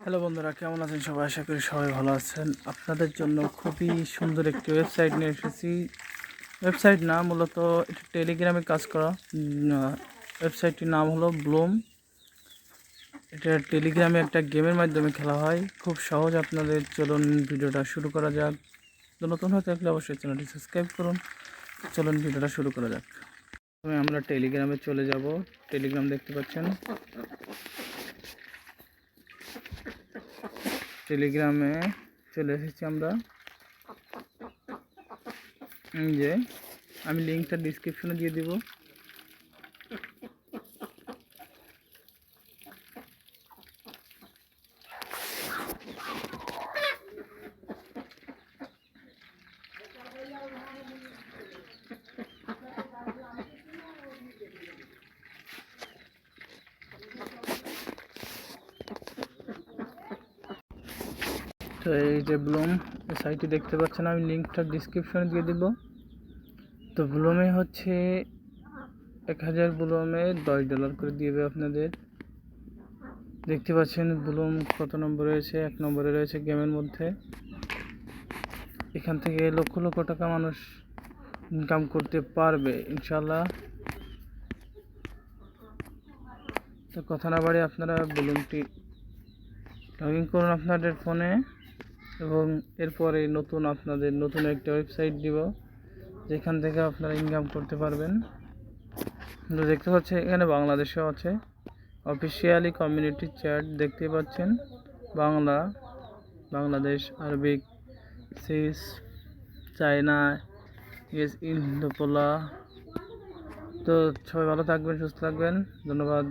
Hello বন্ধুরা, কেমন আছেন সবাই? আশা করি সবাই ভালো আছেন। আপনাদের জন্য খুবই সুন্দর একটি ওয়েবসাইট নিয়ে এসেছি। ওয়েবসাইট না, মূলত এটা টেলিগ্রামে কাজ করা। ওয়েবসাইটটির নাম হলো ব্লুম। এটা টেলিগ্রামে একটা গেমের মাধ্যমে খেলা হয়, খুব সহজ। আপনাদের চলুন ভিডিওটা শুরু করা যাক। তো নতুন হয়ে থাকলে অবশ্যই চ্যানেলটি সাবস্ক্রাইব করুন। চলুন ভিডিওটা শুরু করা যাক। প্রথমে আমরা টেলিগ্রামে চলে যাব। টেলিগ্রাম দেখতে পাচ্ছেন। টেলিগ্রামে চলে এসেছি আমরা। যে আমি লিঙ্কটা ডিসক্রিপশনে দিয়ে দিব। তো এই যে ব্লুম সাইটটি দেখতে পাচ্ছেন, আমি লিঙ্কটা ডিসক্রিপশনে দিয়ে দিব। তো ব্লুমে হচ্ছে 1000 ব্লুমে $10 করে দিবে আপনাদের। দেখতে পাচ্ছেন ব্লুম কত নম্বর রয়েছে, 1 নম্বরে রয়েছে গেমের মধ্যে। এখান থেকে লক্ষ লক্ষ টাকা মানুষ ইনকাম করতে পারবে ইনশাল্লাহ। তো কথা না বাড়ি আপনারা ব্লুমটি লগ ইন করুন আপনাদের ফোনে, এবং এরপরে আপনাদের নতুন একটা ওয়েবসাইট দিব, যেখান থেকে আপনারা ইনকাম করতে পারবেন। দেখতে পাচ্ছেন এখানে বাংলাদেশেও আছে। অফিসিয়ালি কমিউনিটি চ্যাট দেখতে পাচ্ছেন, বাংলা, বাংলাদেশ, আরবিক, সিস, চায়না, ইয়েস, ইন্দোপোলা। তো সবাই ভালো থাকবেন, সুস্থ থাকবেন। ধন্যবাদ।